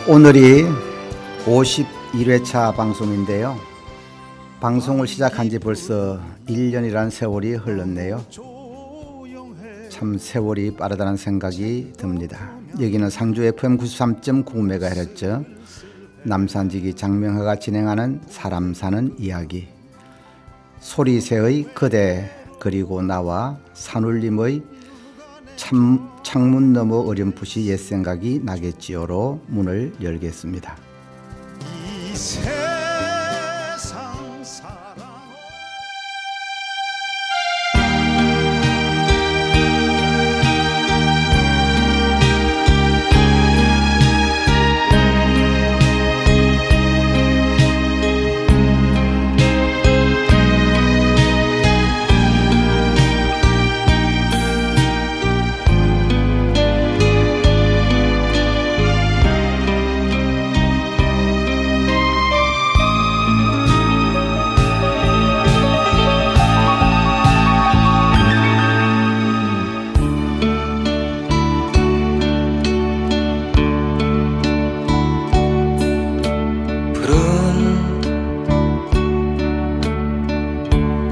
오늘이 51회차 방송인데요. 방송을 시작한 지 벌써 1년이라는 세월이 흘렀네요. 참 세월이 빠르다는 생각이 듭니다. 여기는 상주 FM 93.9MHz 남산지기 장명하가 진행하는 사람 사는 이야기, 소리새의 그대 그리고 나와 산울림의 창문 너머 어렴풋이 옛 생각이 나겠지요로 문을 열겠습니다. 이 세상 사람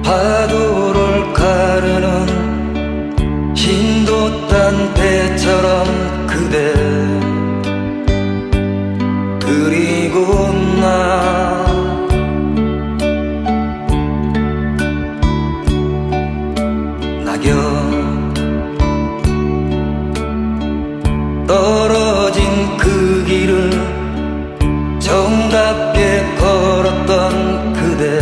파도를 가르는 흰돛단 배처럼 그대 그리고 나 낙엽 떨어진 그 길을 정답게 걸었던 그대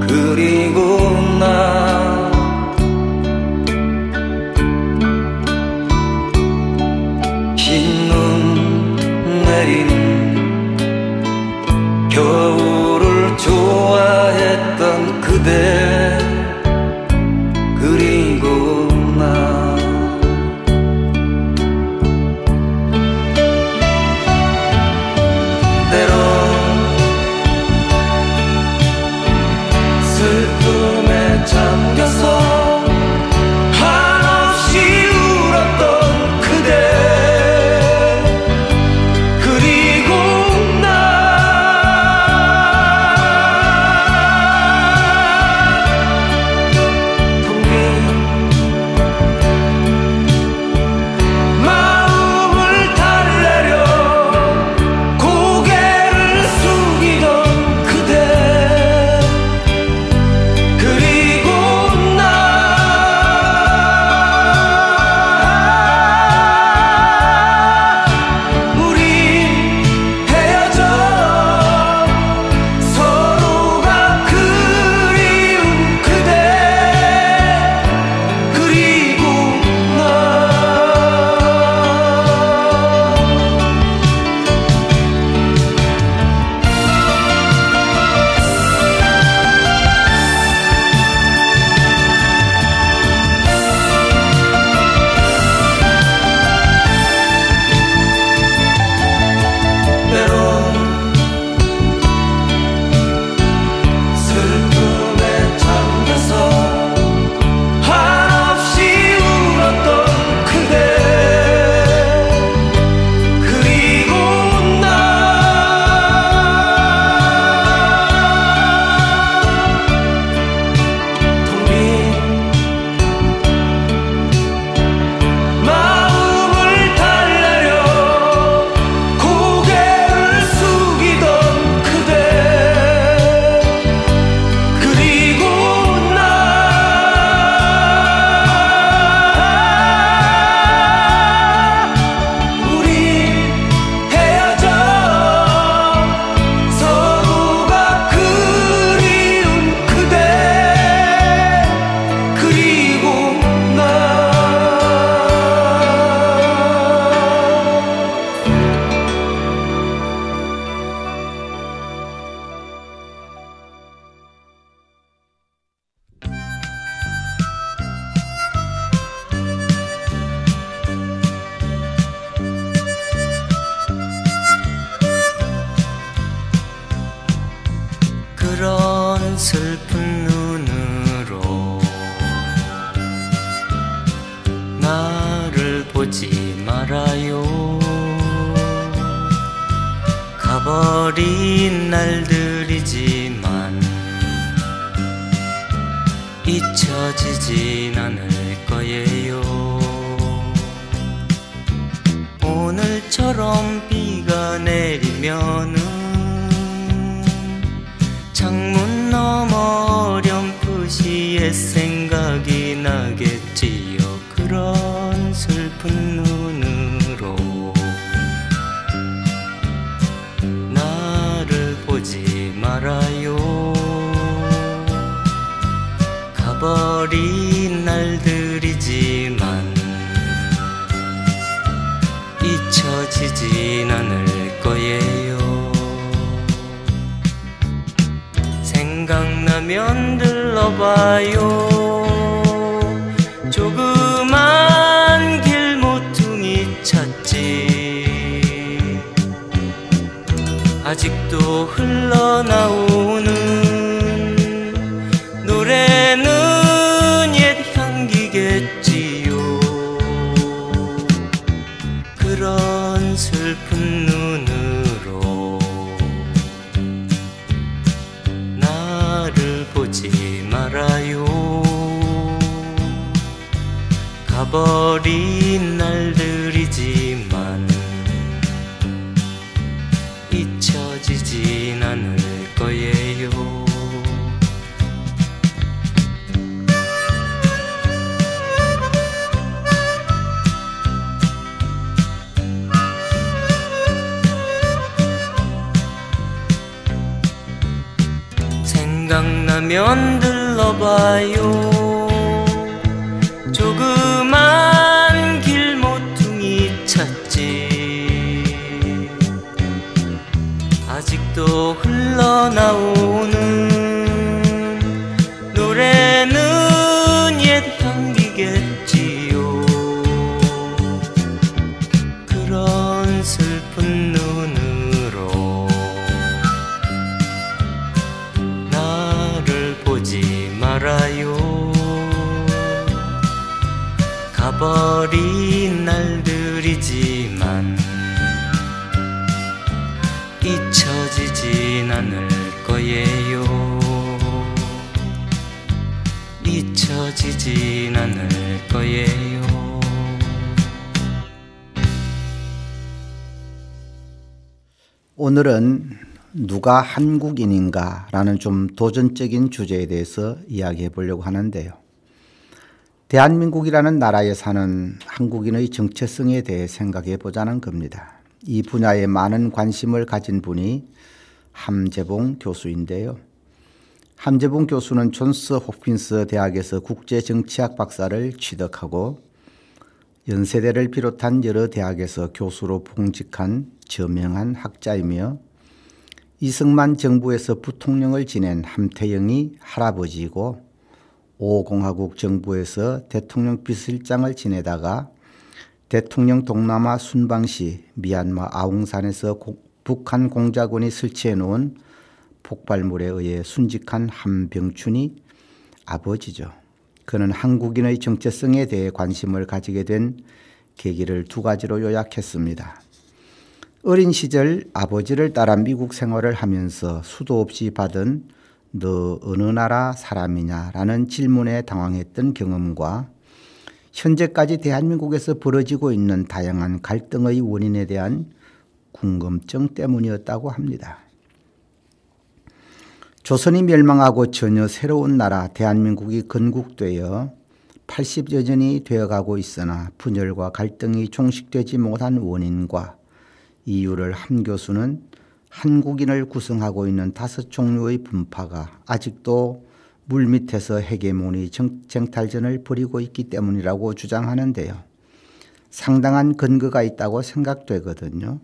그리고 나 흰눈 내리는 겨울을 좋아했던 그대 그리고 나 슬픔에 잠겨서 한없이 울었던 그대 그리고 텅 빈 마음을 달래려 고개를 숙이던 그대 그리고 우리 헤어져 서로가 그리운 그대 그리고 때론 슬픔에 잠겨서 한없이 울었던 그대 그리고 텅 빈 마음을 달래려 고개를 숙이던 그대 그리고 우리 헤어져 서로가 그리운 그대 그리고 그런 슬픈 눈으로 나를 보지 말아요. 가버린 날들이지만 잊혀지진 않을 거예요. 오늘처럼 비가 내리면은 창문 너머 어렴풋이 옛 생각이 나겠지요. 그런 슬픈 눈으로 나를 보지 말아요. 가버린 날들이지만 잊혀지진 않을 거예요. 생각나면 들러봐요. 조그만 길모퉁이 찾지. 아직도 흘러나오는 노래는 옛 향기겠지요. 그런 슬픈 눈으로 나를 보지 말아요. 가버린 날들이지만 잊혀지진 않을 거예요. 생각나면 들러봐요. 조그만 길모퉁이 찾지. 아직도 흘러나오는 노래는 옛 향기겠지요. 그런 슬픈 눈으로 나를 보지 말아요. 가버린 날들이지만 잊혀지진 않을 거예요. 잊혀지진 않을 거예요. 오늘은 누가 한국인인가 라는 좀 도전적인 주제에 대해서 이야기해 보려고 하는데요. 대한민국이라는 나라에 사는 한국인의 정체성에 대해 생각해 보자는 겁니다. 이 분야에 많은 관심을 가진 분이 함재봉 교수인데요. 함재봉 교수는 존스 홉킨스 대학에서 국제정치학 박사를 취득하고 연세대를 비롯한 여러 대학에서 교수로 봉직한 저명한 학자이며 이승만 정부에서 부통령을 지낸 함태영이 할아버지이고 5공화국 정부에서 대통령 비서실장을 지내다가 대통령 동남아 순방 시 미얀마 아웅산에서 북한 공작원이 설치해 놓은 폭발물에 의해 순직한 함병춘이 아버지죠. 그는 한국인의 정체성에 대해 관심을 가지게 된 계기를 두 가지로 요약했습니다. 어린 시절 아버지를 따라 미국 생활을 하면서 수도 없이 받은 너 어느 나라 사람이냐 라는 질문에 당황했던 경험과 현재까지 대한민국에서 벌어지고 있는 다양한 갈등의 원인에 대한 궁금증 때문이었다고 합니다. 조선이 멸망하고 전혀 새로운 나라 대한민국이 건국되어 80여 년이 되어가고 있으나 분열과 갈등이 종식되지 못한 원인과 이유를 함 교수는 한국인을 구성하고 있는 5종류의 분파가 아직도 물밑에서 헤게모니 쟁탈전을 벌이고 있기 때문이라고 주장하는데요. 상당한 근거가 있다고 생각되거든요.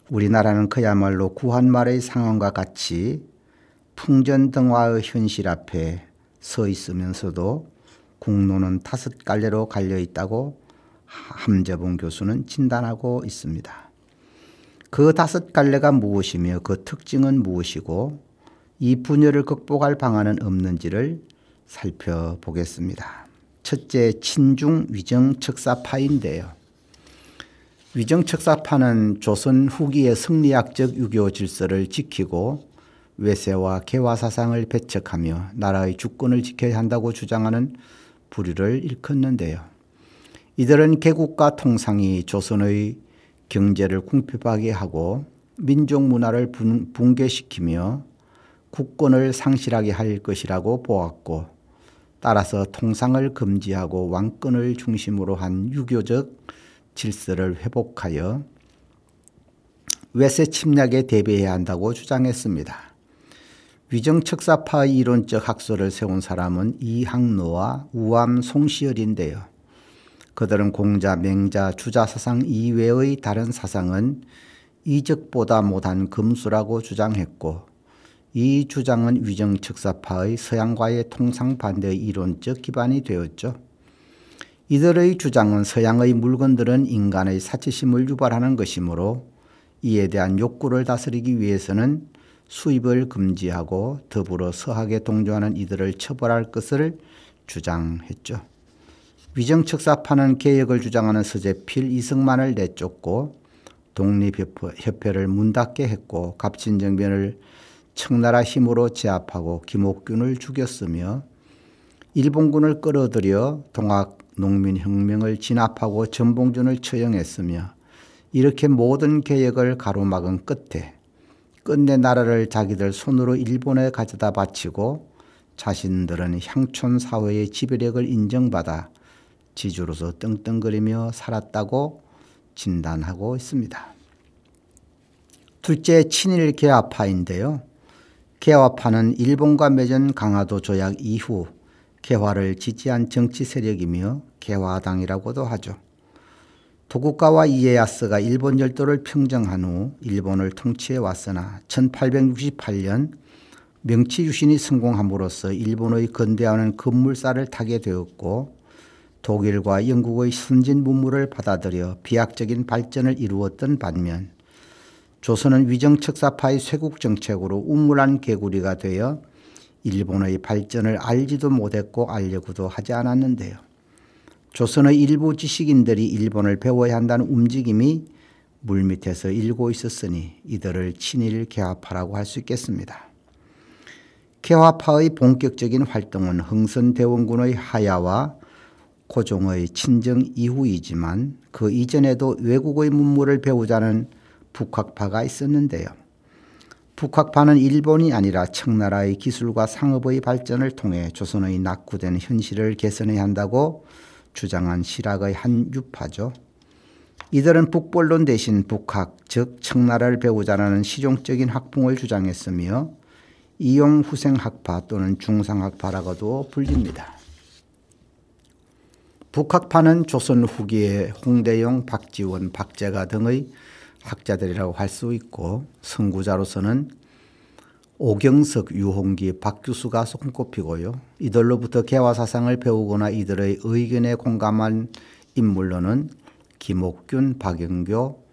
우리나라는 그야말로 구한말의 상황과 같이 풍전등화의 현실 앞에 서 있으면서도 국로는 5갈래로 갈려 있다고 함재봉 교수는 진단하고 있습니다. 그 5갈래가 무엇이며 그 특징은 무엇이고 이 분열을 극복할 방안은 없는지를 살펴보겠습니다. 첫째, 친중 위정 척사파인데요. 위정척사파는 조선 후기의 승리학적 유교 질서를 지키고 외세와 개화 사상을 배척하며 나라의 주권을 지켜야 한다고 주장하는 부류를 일컫는데요. 이들은 개국과 통상이 조선의 경제를 궁핍하게 하고 민족 문화를 붕괴시키며 국권을 상실하게 할 것이라고 보았고, 따라서 통상을 금지하고 왕권을 중심으로 한 유교적 질서를 회복하여 외세 침략에 대비해야 한다고 주장했습니다. 위정척사파의 이론적 학설을 세운 사람은 이항로와 우암 송시열인데요. 그들은 공자, 맹자, 주자 사상 이외의 다른 사상은 이적보다 못한 금수라고 주장했고, 이 주장은 위정척사파의 서양과의 통상 반대의 이론적 기반이 되었죠. 이들의 주장은 서양의 물건들은 인간의 사치심을 유발하는 것이므로 이에 대한 욕구를 다스리기 위해서는 수입을 금지하고 더불어 서학에 동조하는 이들을 처벌할 것을 주장했죠. 위정척사파는 개혁을 주장하는 서재필, 이승만을 내쫓고 독립협회를 문닫게 했고, 갑신정변을 청나라 힘으로 제압하고 김옥균을 죽였으며 일본군을 끌어들여 동학농민혁명을 진압하고 전봉준을 처형했으며, 이렇게 모든 개혁을 가로막은 끝내 나라를 자기들 손으로 일본에 가져다 바치고 자신들은 향촌 사회의 지배력을 인정받아 지주로서 떵떵거리며 살았다고 진단하고 있습니다. 둘째, 친일 개화파인데요. 개화파는 일본과 맺은 강화도 조약 이후 개화를 지지한 정치 세력이며 개화당이라고도 하죠. 도쿠가와 이에야스가 일본 열도를 평정한 후 일본을 통치해 왔으나 1868년 명치 유신이 성공함으로써 일본의 건대화는 급물살을 타게 되었고, 독일과 영국의 선진 문물을 받아들여 비약적인 발전을 이루었던 반면, 조선은 위정척사파의 쇄국 정책으로 우물한 개구리가 되어 일본의 발전을 알지도 못했고 알려고도 하지 않았는데요. 조선의 일부 지식인들이 일본을 배워야 한다는 움직임이 물밑에서 일고 있었으니 이들을 친일 개화파라고 할 수 있겠습니다. 개화파의 본격적인 활동은 흥선대원군의 하야와 고종의 친정 이후이지만 그 이전에도 외국의 문물을 배우자는 북학파가 있었는데요. 북학파는 일본이 아니라 청나라의 기술과 상업의 발전을 통해 조선의 낙후된 현실을 개선해야 한다고 주장한 실학의 한 유파죠. 이들은 북본론 대신 북학, 즉 청나라를 배우자라는 실용적인 학풍을 주장했으며 이용후생학파 또는 중상학파라고도 불립니다. 북학파는 조선 후기의 홍대용, 박지원, 박재가 등의 학자들이라고 할 수 있고, 선구자로서는 오경석, 유홍기, 박규수가 손꼽히고요. 이들로부터 개화사상을 배우거나 이들의 의견에 공감한 인물로는 김옥균, 박영교,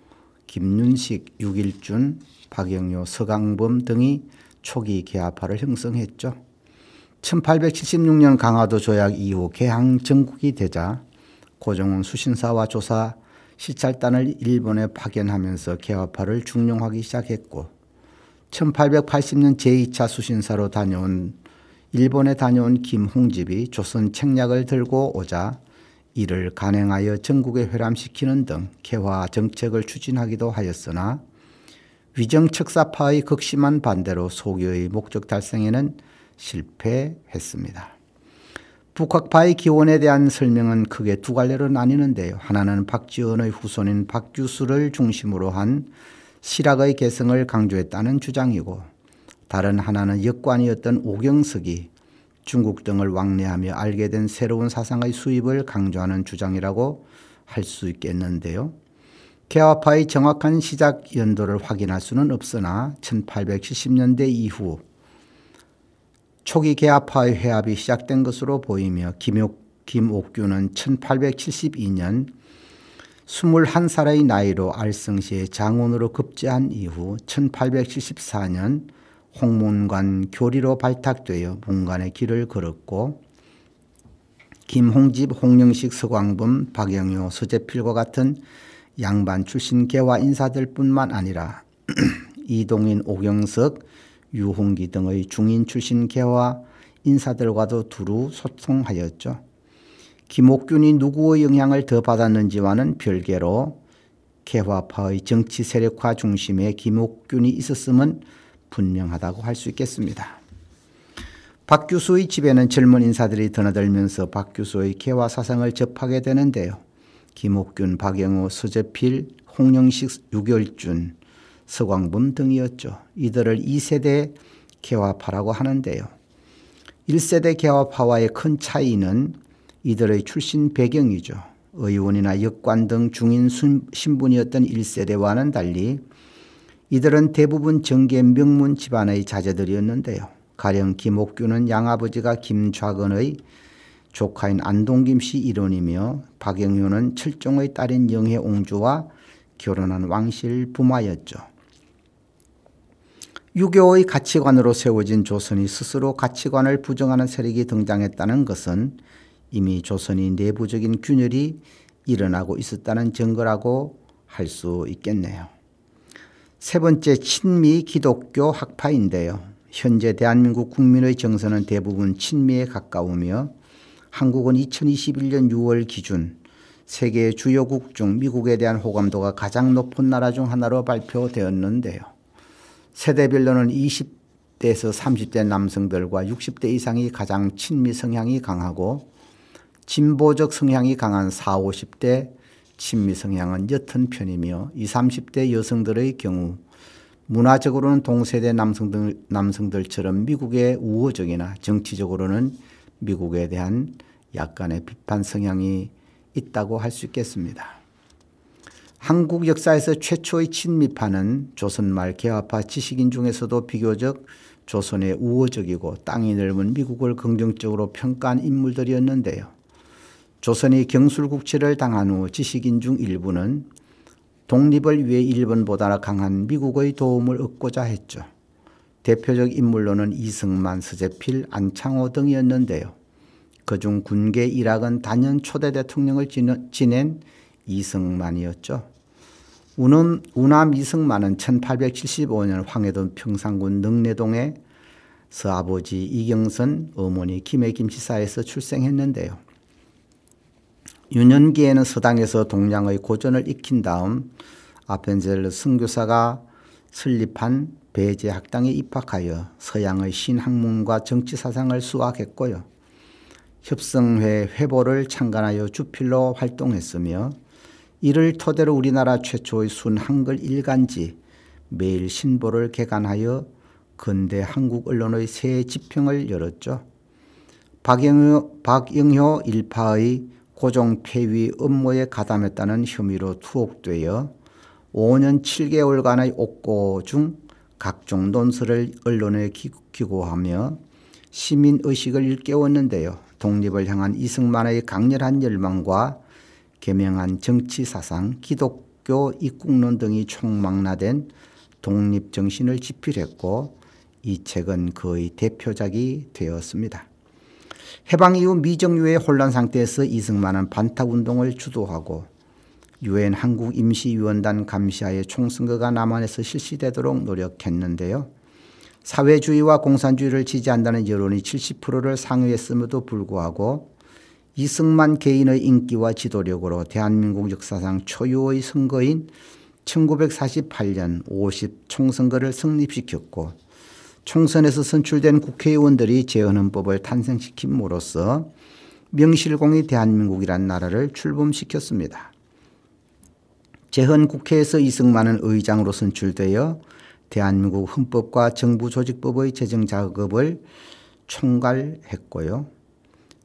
김윤식, 육일준, 박영료, 서강범 등이 초기 개화파를 형성했죠. 1876년 강화도 조약 이후 개항 정국이 되자 고종은 수신사와 조사 시찰단을 일본에 파견하면서 개화파를 중용하기 시작했고, 1880년 제2차 수신사로 일본에 다녀온 김홍집이 조선 책략을 들고 오자 이를 간행하여 전국에 회람시키는 등 개화 정책을 추진하기도 하였으나 위정척사파의 극심한 반대로 소교의 목적 달성에는 실패했습니다. 북학파의 기원에 대한 설명은 크게 두 갈래로 나뉘는데요. 하나는 박지원의 후손인 박규수를 중심으로 한 실학의 개성을 강조했다는 주장이고, 다른 하나는 역관이었던 오경석이 중국 등을 왕래하며 알게 된 새로운 사상의 수입을 강조하는 주장이라고 할 수 있겠는데요. 개화파의 정확한 시작 연도를 확인할 수는 없으나 1870년대 이후 초기 개화파의 회합이 시작된 것으로 보이며, 김옥균은 1872년 21살의 나이로 알성시의 장원으로 급제한 이후 1874년 홍문관 교리로 발탁되어 문관의 길을 걸었고, 김홍집, 홍영식, 서광범, 박영효, 서재필과 같은 양반 출신 개화 인사들뿐만 아니라 이동인, 오경석, 유홍기 등의 중인 출신 개화 인사들과도 두루 소통하였죠. 김옥균이 누구의 영향을 더 받았는지와는 별개로 개화파의 정치 세력화 중심에 김옥균이 있었음은 분명하다고 할 수 있겠습니다. 박 교수의 집에는 젊은 인사들이 드나들면서 박 교수의 개화 사상을 접하게 되는데요. 김옥균, 박영호, 서재필, 홍영식, 유결준, 서광범 등이었죠. 이들을 2세대 개화파라고 하는데요. 1세대 개화파와의 큰 차이는 이들의 출신 배경이죠. 의원이나 역관 등 중인 신분이었던 1세대와는 달리 이들은 대부분 정계 명문 집안의 자제들이었는데요. 가령 김옥균은 양아버지가 김좌건의 조카인 안동김 씨 일원이며 박영효는 철종의 딸인 영해옹주와 결혼한 왕실 부마였죠. 유교의 가치관으로 세워진 조선이 스스로 가치관을 부정하는 세력이 등장했다는 것은 이미 조선이 내부적인 균열이 일어나고 있었다는 증거라고 할 수 있겠네요. 세 번째, 친미 기독교 학파인데요. 현재 대한민국 국민의 정서는 대부분 친미에 가까우며 한국은 2021년 6월 기준 세계 주요국 중 미국에 대한 호감도가 가장 높은 나라 중 하나로 발표되었는데요. 세대별로는 20대에서 30대 남성들과 60대 이상이 가장 친미 성향이 강하고 진보적 성향이 강한 40, 50대 친미 성향은 옅은 편이며 20, 30대 여성들의 경우 문화적으로는 동세대 남성들처럼 미국의 우호적이나 정치적으로는 미국에 대한 약간의 비판 성향이 있다고 할 수 있겠습니다. 한국 역사에서 최초의 친미파는 조선말 개화파 지식인 중에서도 비교적 조선의 우호적이고 땅이 넓은 미국을 긍정적으로 평가한 인물들이었는데요. 조선이 경술국치를 당한 후 지식인 중 일부는 독립을 위해 일본보다 강한 미국의 도움을 얻고자 했죠. 대표적 인물로는 이승만, 서재필, 안창호 등이었는데요. 그중 군계 일학은 단연 초대 대통령을 지낸 이승만이었죠. 우남 이승만은 1875년 황해도 평상군 능내동에서 아버지 이경선, 어머니 김해 김씨사에서 출생했는데요. 유년기에는 서당에서 동양의 고전을 익힌 다음 아펜젤러 선교사가 설립한 배제학당에 입학하여 서양의 신학문과 정치사상을 수학했고요. 협성회 회보를 창간하여 주필로 활동했으며 이를 토대로 우리나라 최초의 순 한글 일간지 매일신보를 개간하여 근대 한국 언론의 새 지평을 열었죠. 박영효 일파의 고종 폐위 업무에 가담했다는 혐의로 투옥되어 5년 7개월간의 옥고 중 각종 논설을 언론에 기고하며 시민의식을 일깨웠는데요. 독립을 향한 이승만의 강렬한 열망과 개명한 정치사상, 기독교 입국론 등이 총망라된 독립정신을 지필했고 이 책은 그의 대표작이 되었습니다. 해방 이후 미정유의 혼란 상태에서 이승만은 반탁운동을 주도하고 유엔 한국임시위원단 감시하에 총선거가 남한에서 실시되도록 노력했는데요. 사회주의와 공산주의를 지지한다는 여론이 70%를 상회했음에도 불구하고 이승만 개인의 인기와 지도력으로 대한민국 역사상 초유의 선거인 1948년 50 총선거를 성립시켰고 총선에서 선출된 국회의원들이 재헌헌법을 탄생시킴으로써 명실공히 대한민국이란 나라를 출범시켰습니다. 재헌국회에서 이승만은 의장으로 선출되어 대한민국 헌법과 정부조직법의 제정 작업을 총괄했고요.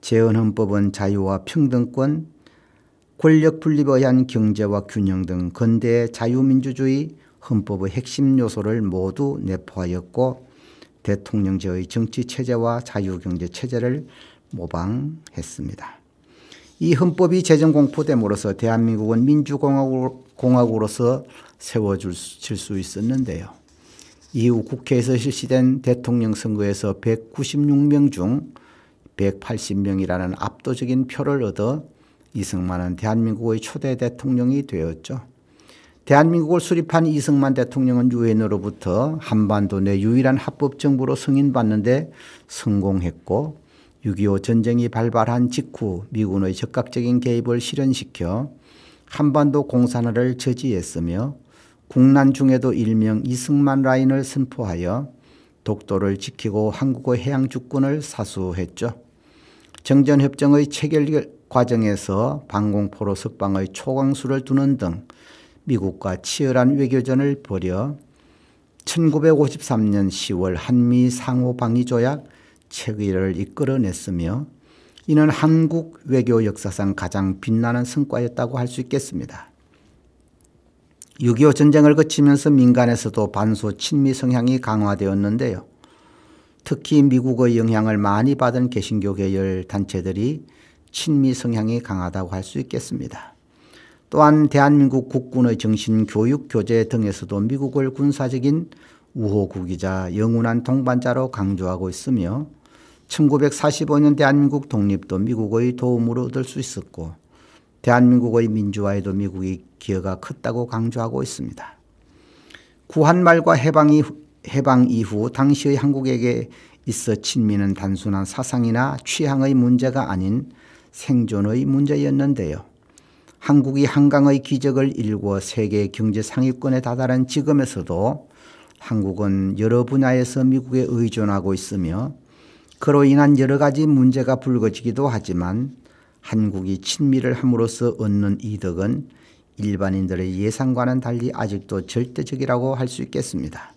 재헌헌법은 자유와 평등권, 권력 분립에 의한 경제와 균형 등 근대의 자유민주주의 헌법의 핵심 요소를 모두 내포하였고 대통령제의 정치체제와 자유경제체제를 모방했습니다. 이 헌법이 제정 공포됨으로써 대한민국은 민주공화국으로서 세워질 수 있었는데요. 이후 국회에서 실시된 대통령 선거에서 196명 중 180명이라는 압도적인 표를 얻어 이승만은 대한민국의 초대 대통령이 되었죠. 대한민국을 수립한 이승만 대통령은 유엔으로부터 한반도 내 유일한 합법정부로 승인받는데 성공했고 6.25 전쟁이 발발한 직후 미군의 적극적인 개입을 실현시켜 한반도 공산화를 저지했으며 국난 중에도 일명 이승만 라인을 선포하여 독도를 지키고 한국의 해양 주권을 사수했죠. 정전협정의 체결 과정에서 방공포로 석방의 초강수를 두는 등 미국과 치열한 외교전을 벌여 1953년 10월 한미 상호방위조약 체결을 이끌어냈으며 이는 한국 외교 역사상 가장 빛나는 성과였다고 할 수 있겠습니다. 6.25 전쟁을 거치면서 민간에서도 반소 친미 성향이 강화되었는데요. 특히 미국의 영향을 많이 받은 개신교 계열 단체들이 친미 성향이 강하다고 할 수 있겠습니다. 또한 대한민국 국군의 정신, 교육, 교재 등에서도 미국을 군사적인 우호국이자 영원한 동반자로 강조하고 있으며 1945년 대한민국 독립도 미국의 도움으로 얻을 수 있었고 대한민국의 민주화에도 미국의 기여가 컸다고 강조하고 있습니다. 구한말과 해방 이후 당시의 한국에게 있어 친미는 단순한 사상이나 취향의 문제가 아닌 생존의 문제였는데요. 한국이 한강의 기적을 이루고 세계 경제 상위권에 다다른 지금에서도 한국은 여러 분야에서 미국에 의존하고 있으며 그로 인한 여러 가지 문제가 불거지기도 하지만 한국이 친미를 함으로써 얻는 이득은 일반인들의 예상과는 달리 아직도 절대적이라고 할 수 있겠습니다.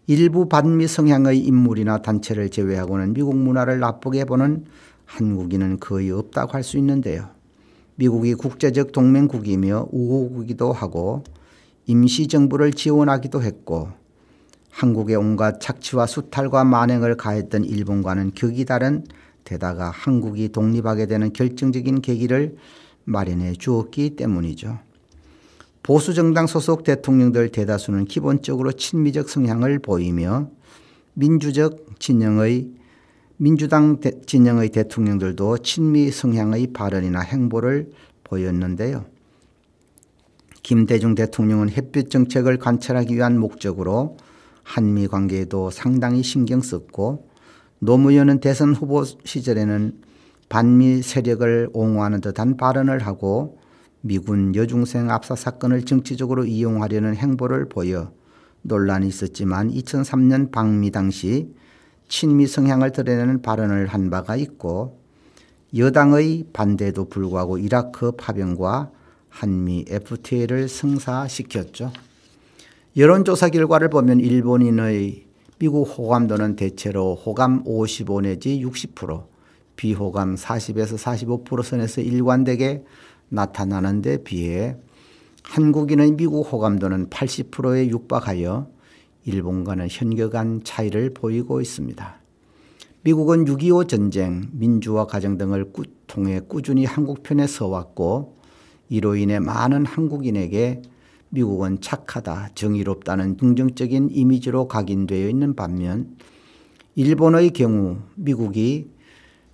일부 반미 성향의 인물이나 단체를 제외하고는 미국 문화를 나쁘게 보는 한국인은 거의 없다고 할 수 있는데요. 미국이 국제적 동맹국이며 우호국이기도 하고 임시정부를 지원하기도 했고 한국의 온갖 착취와 수탈과 만행을 가했던 일본과는 격이 다른 데다가 한국이 독립하게 되는 결정적인 계기를 마련해 주었기 때문이죠. 보수정당 소속 대통령들 대다수는 기본적으로 친미적 성향을 보이며 민주당 진영의 대통령들도 친미 성향의 발언이나 행보를 보였는데요. 김대중 대통령은 햇빛 정책을 관철하기 위한 목적으로 한미 관계에도 상당히 신경 썼고 노무현은 대선 후보 시절에는 반미 세력을 옹호하는 듯한 발언을 하고 미군 여중생 압사 사건을 정치적으로 이용하려는 행보를 보여 논란이 있었지만 2003년 방미 당시 친미 성향을 드러내는 발언을 한 바가 있고 여당의 반대에도 불구하고 이라크 파병과 한미 FTA를 성사시켰죠. 여론조사 결과를 보면 일본인의 미국 호감도는 대체로 호감 55 내지 60%, 비호감 40에서 45% 선에서 일관되게 나타나는 데 비해 한국인의 미국 호감도는 80%에 육박하여 일본과는 현격한 차이를 보이고 있습니다. 미국은 6.25 전쟁, 민주화 과정 등을 통해 꾸준히 한국 편에 서왔고 이로 인해 많은 한국인에게 미국은 착하다, 정의롭다는 긍정적인 이미지로 각인되어 있는 반면 일본의 경우 미국이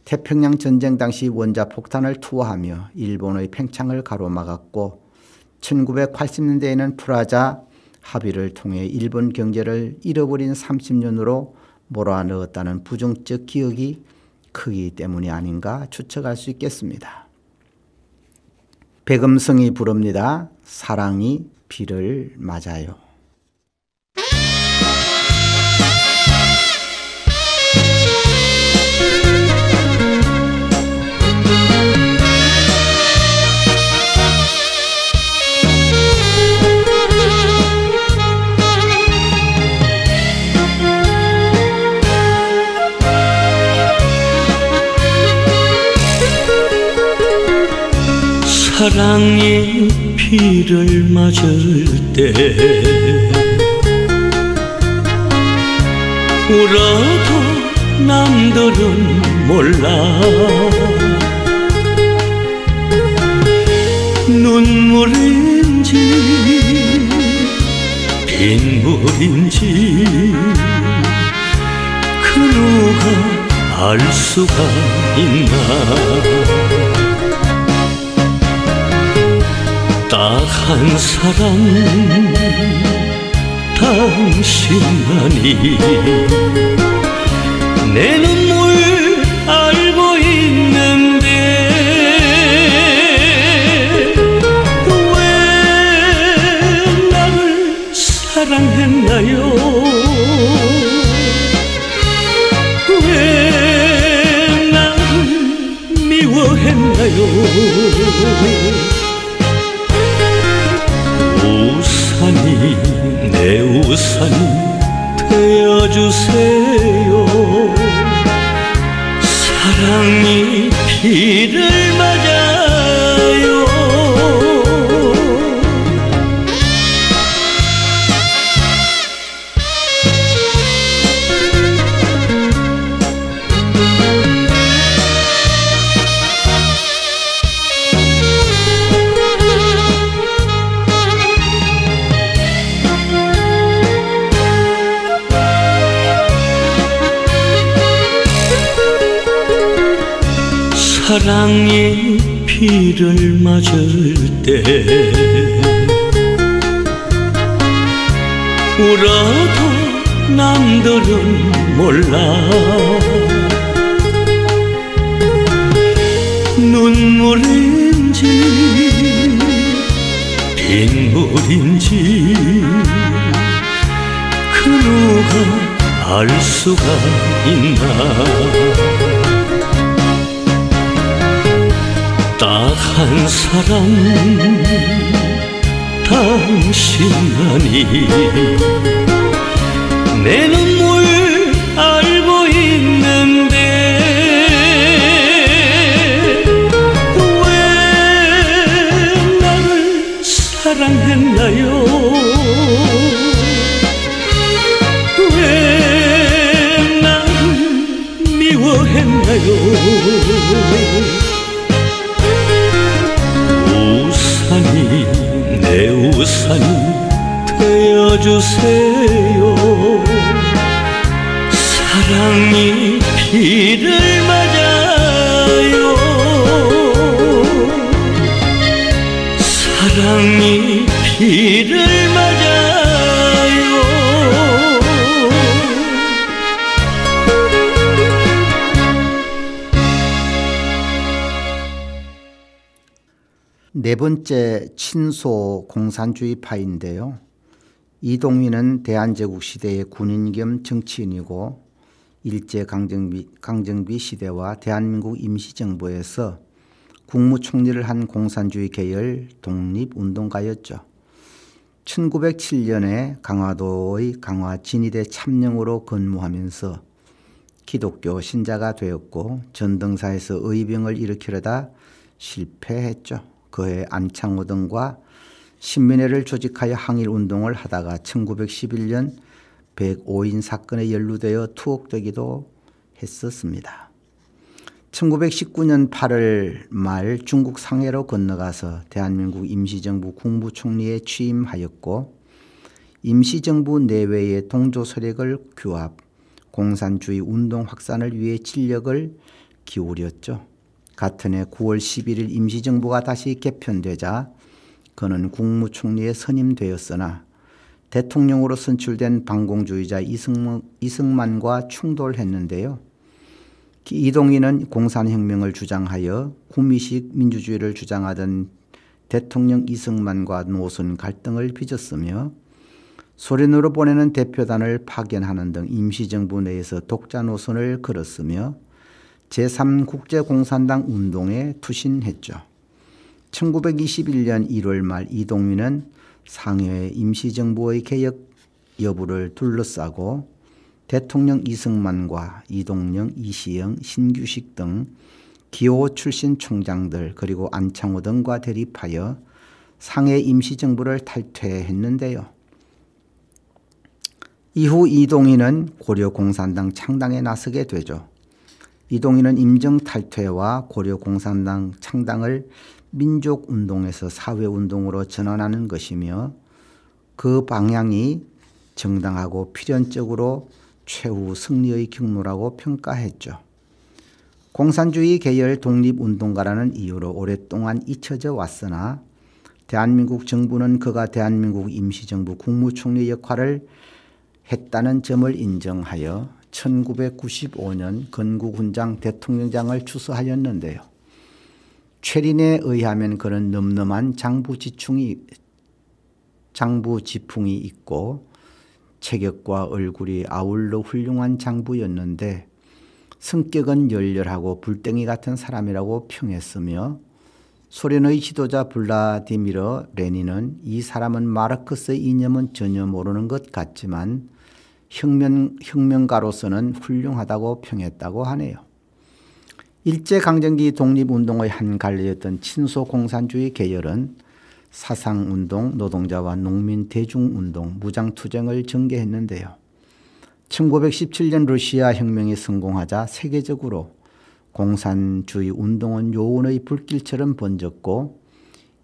태평양 전쟁 당시 원자폭탄을 투하하며 일본의 팽창을 가로막았고 1980년대에는 프라자 합의를 통해 일본 경제를 잃어버린 30년으로 몰아넣었다는 부정적 기억이 크기 때문이 아닌가 추측할 수 있겠습니다. 백음성이 부릅니다. 사랑이 비를 맞아요. 사랑이 비를 맞을 때 울어도 남들은 몰라 눈물인지 빗물인지 그 누가 알 수가 있나 딱 한 사람 당신만이 내 눈물 알고 있는데 왜 나를 사랑했나요? 왜 나를 미워했나요? 우산이 내 우산이 되어주세요. 사랑이 비를 맞아요. 사랑이 비를 맞을 때 울어도 남들은 몰라. 눈물인지 빗물인지 그 누가 알 수가 있나. 딱 한 사람 당신만이 내 눈물 알고 있는데 왜 나를 사랑했나요? 왜 나를 미워했나요? 우산이 내 우산이 되어주세요. 사랑이 비를 맞아요. 사랑이 비를 맞아요. 네 번째 친소 공산주의파인데요. 이동희는 대한제국 시대의 군인 겸 정치인이고 일제강점기 시대와 대한민국 임시정부에서 국무총리를 한 공산주의 계열 독립운동가였죠. 1907년에 강화도의 강화진위대 참령으로 근무하면서 기독교 신자가 되었고 전등사에서 의병을 일으키려다 실패했죠. 그해 안창호 등과 신민회를 조직하여 항일운동을 하다가 1911년 105인 사건에 연루되어 투옥되기도 했었습니다. 1919년 8월 말 중국 상해로 건너가서 대한민국 임시정부 국무총리에 취임하였고 임시정부 내외의 동조 세력을 규합, 공산주의 운동 확산을 위해 진력을 기울였죠. 같은 해 9월 11일 임시정부가 다시 개편되자 그는 국무총리에 선임되었으나 대통령으로 선출된 반공주의자 이승만과 충돌했는데요. 이동희는 공산혁명을 주장하여 구미식 민주주의를 주장하던 대통령 이승만과 노선 갈등을 빚었으며 소련으로 보내는 대표단을 파견하는 등 임시정부 내에서 독자 노선을 걸었으며 제3국제공산당 운동에 투신했죠. 1921년 1월 말 이동희는 상해 임시정부의 개혁 여부를 둘러싸고 대통령 이승만과 이동영, 이시영, 신규식 등 기호 출신 총장들 그리고 안창호 등과 대립하여 상해 임시정부를 탈퇴했는데요. 이후 이동희는 고려공산당 창당에 나서게 되죠. 이동희는 임정 탈퇴와 고려공산당 창당을 민족운동에서 사회운동으로 전환하는 것이며 그 방향이 정당하고 필연적으로 최후 승리의 경로라고 평가했죠. 공산주의 계열 독립운동가라는 이유로 오랫동안 잊혀져 왔으나 대한민국 정부는 그가 대한민국 임시정부 국무총리 역할을 했다는 점을 인정하여 1995년 건국훈장 대통령장을 추서하였는데요. 최린에 의하면 그는 늠름한 장부지풍이 있고 체격과 얼굴이 아울러 훌륭한 장부였는데 성격은 열렬하고 불덩이 같은 사람이라고 평했으며 소련의 지도자 블라디미르 레닌은 이 사람은 마르크스의 이념은 전혀 모르는 것 같지만 혁명가로서는 훌륭하다고 평했다고 하네요. 일제강점기 독립운동의 한 갈래였던 친소공산주의 계열은 사상운동, 노동자와 농민 대중운동, 무장투쟁을 전개했는데요. 1917년 러시아 혁명이 성공하자 세계적으로 공산주의 운동은 요원의 불길처럼 번졌고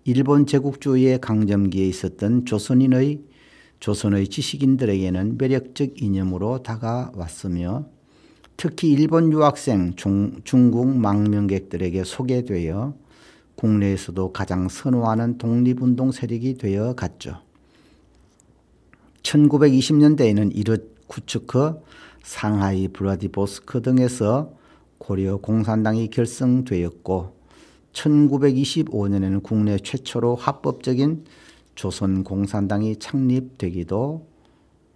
일본 제국주의의 강점기에 있었던 조선의 지식인들에게는 매력적 이념으로 다가왔으며 특히 일본 유학생, 중국 망명객들에게 소개되어 국내에서도 가장 선호하는 독립운동 세력이 되어 갔죠. 1920년대에는 이르쿠츠크, 상하이, 블라디보스크 등에서 고려 공산당이 결성되었고 1925년에는 국내 최초로 합법적인 조선공산당이 창립되기도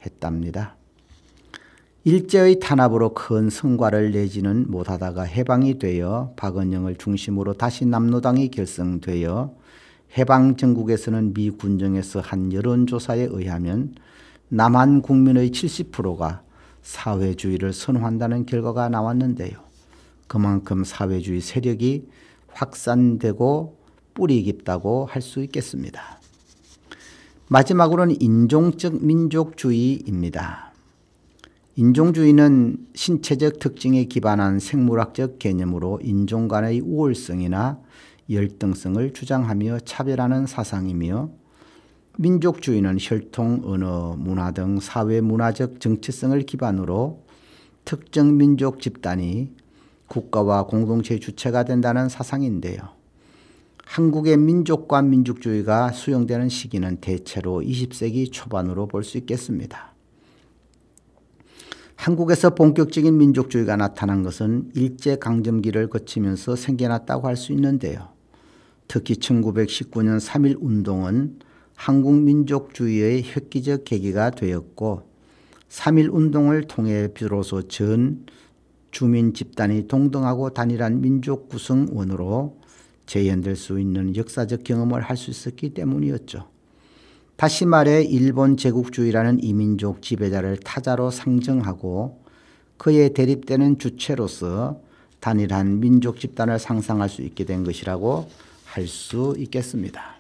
했답니다. 일제의 탄압으로 큰 성과를 내지는 못하다가 해방이 되어 박은영을 중심으로 다시 남로당이 결성되어 해방 전국에서는 미 군정에서 한 여론조사에 의하면 남한 국민의 70%가 사회주의를 선호한다는 결과가 나왔는데요. 그만큼 사회주의 세력이 확산되고 뿌리 깊다고 할 수 있겠습니다. 마지막으로는 인종적 민족주의입니다. 인종주의는 신체적 특징에 기반한 생물학적 개념으로 인종 간의 우월성이나 열등성을 주장하며 차별하는 사상이며 민족주의는 혈통, 언어, 문화 등 사회문화적 정체성을 기반으로 특정 민족 집단이 국가와 공동체의 주체가 된다는 사상인데요. 한국의 민족과 민족주의가 수용되는 시기는 대체로 20세기 초반으로 볼 수 있겠습니다. 한국에서 본격적인 민족주의가 나타난 것은 일제강점기를 거치면서 생겨났다고 할 수 있는데요. 특히 1919년 3.1운동은 한국 민족주의의 획기적 계기가 되었고 3.1운동을 통해 비로소 전 주민 집단이 동등하고 단일한 민족 구성원으로 재현될 수 있는 역사적 경험을 할 수 있었기 때문이었죠. 다시 말해 일본 제국주의라는 이민족 지배자를 타자로 상정하고 그에 대립되는 주체로서 단일한 민족 집단을 상상할 수 있게 된 것이라고 할 수 있겠습니다.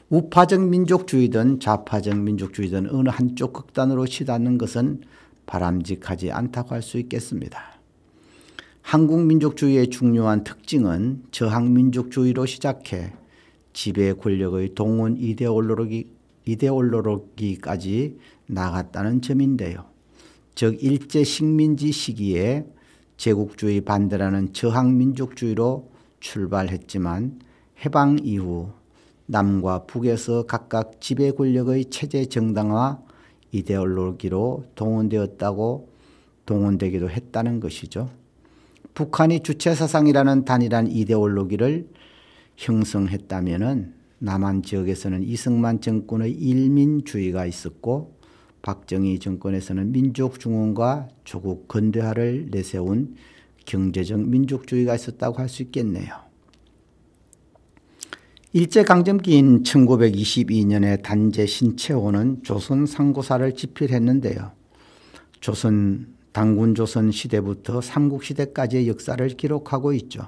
우파적 민족주의든 좌파적 민족주의든 어느 한쪽 극단으로 치닫는 것은 바람직하지 않다고 할 수 있겠습니다. 한국 민족주의의 중요한 특징은 저항민족주의로 시작해 지배 권력의 동원 이데올로기까지 나갔다는 점인데요. 즉 일제 식민지 시기에 제국주의 반대라는 저항민족주의로 출발했지만 해방 이후 남과 북에서 각각 지배 권력의 체제 정당화 이데올로기로 동원되기도 했다는 것이죠. 북한이 주체사상이라는 단일한 이데올로기를 형성했다면 남한 지역에서는 이승만 정권의 일민주의가 있었고 박정희 정권에서는 민족중흥과 조국 근대화를 내세운 경제적 민족주의가 있었다고 할 수 있겠네요. 일제강점기인 1922년에 단재 신채호는 조선 상고사를 집필했는데요. 당군조선 시대부터 삼국시대까지의 역사를 기록하고 있죠.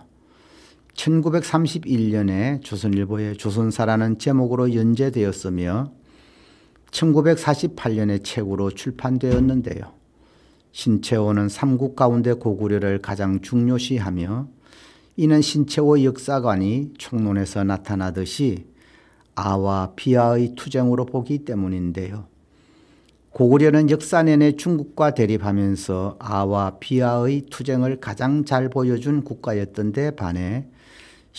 1931년에 조선일보에 조선사라는 제목으로 연재되었으며 1948년에 책으로 출판되었는데요. 신채호는 삼국 가운데 고구려를 가장 중요시하며 이는 신채호 역사관이 총론에서 나타나듯이 아와 비아의 투쟁으로 보기 때문인데요. 고구려는 역사 내내 중국과 대립하면서 아와 비아의 투쟁을 가장 잘 보여준 국가였던 데 반해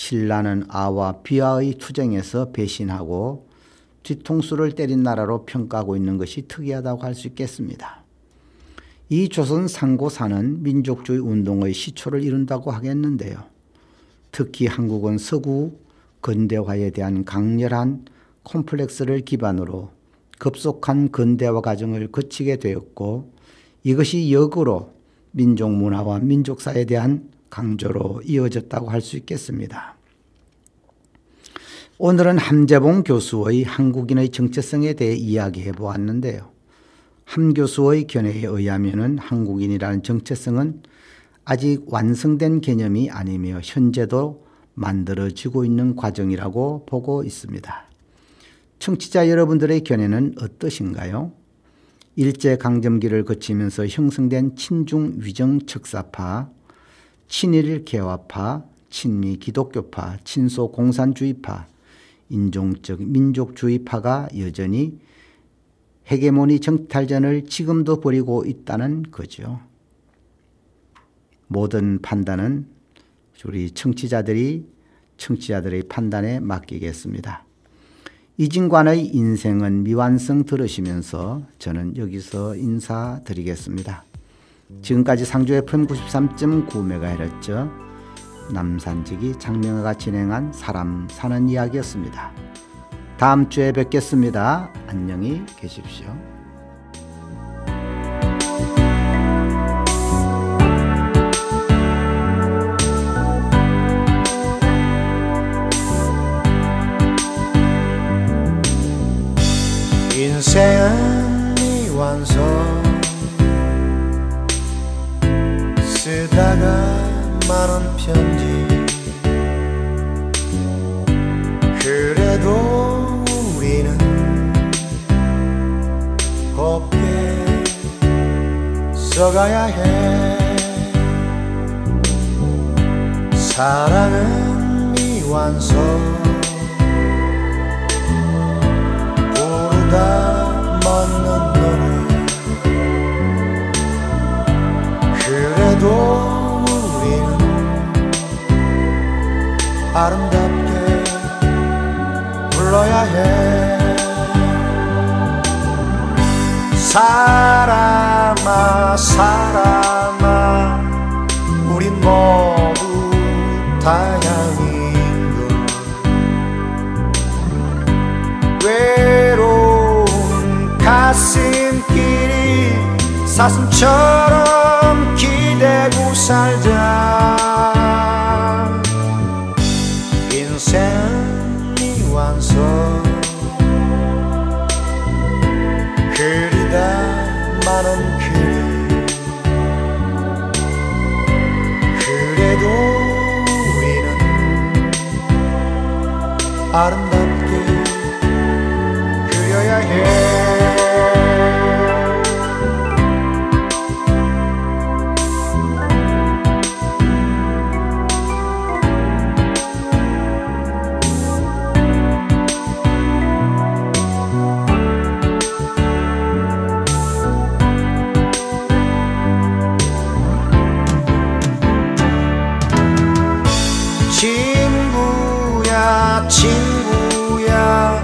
신라는 아와 비와의 투쟁에서 배신하고 뒤통수를 때린 나라로 평가하고 있는 것이 특이하다고 할 수 있겠습니다. 이 조선 상고사는 민족주의 운동의 시초를 이룬다고 하겠는데요. 특히 한국은 서구 근대화에 대한 강렬한 콤플렉스를 기반으로 급속한 근대화 과정을 거치게 되었고 이것이 역으로 민족 문화와 민족사에 대한 강조로 이어졌다고 할 수 있겠습니다. 오늘은 함재봉 교수의 한국인의 정체성에 대해 이야기해 보았는데요. 함 교수의 견해에 의하면 한국인이라는 정체성은 아직 완성된 개념이 아니며 현재도 만들어지고 있는 과정이라고 보고 있습니다. 청취자 여러분들의 견해는 어떠신가요? 일제강점기를 거치면서 형성된 친중 위정 척사파, 친일 개화파, 친미 기독교파, 친소 공산주의파, 인종적 민족주의파가 여전히 헤게모니 정탈전을 지금도 벌이고 있다는 거죠. 모든 판단은 우리 청취자들의 판단에 맡기겠습니다. 이진관의 인생은 미완성 들으시면서 저는 여기서 인사드리겠습니다. 지금까지 상주 FM 93.9MHz 남산지기 장명아가 진행한 사람 사는 이야기였습니다. 다음 주에 뵙겠습니다. 안녕히 계십시오. 인생은 미완성 쓰다가 많은 편지 그래도 우리는 곱게 써가야 해. 사랑은 미완성 부르다 멎는 노래 그래도 우리는 아름답게 불러야 해. 사람아 사람아 우린 모두 다양인 걸 외로운 가슴끼리 사슴처럼 기대고 살자. 인생은 미완성 그리다 많은 그리 그래도 우리는 아름답게 그려야 해. 친구야 친구야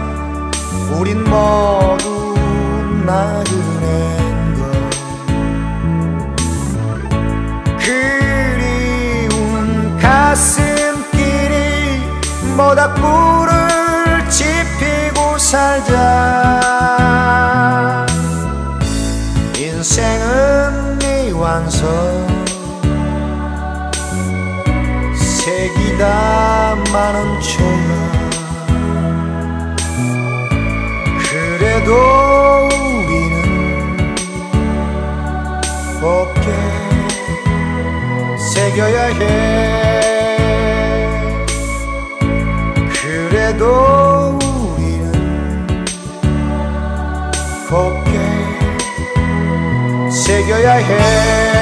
우린 모두 나그네인 걸 그리운 가슴끼리 모닥불을 지피고 살자. 인생은 미완성 색이다 많은 조각 그래도 우리는 곱게 새겨야 해. 그래도 우리는 곱게 새겨야 해.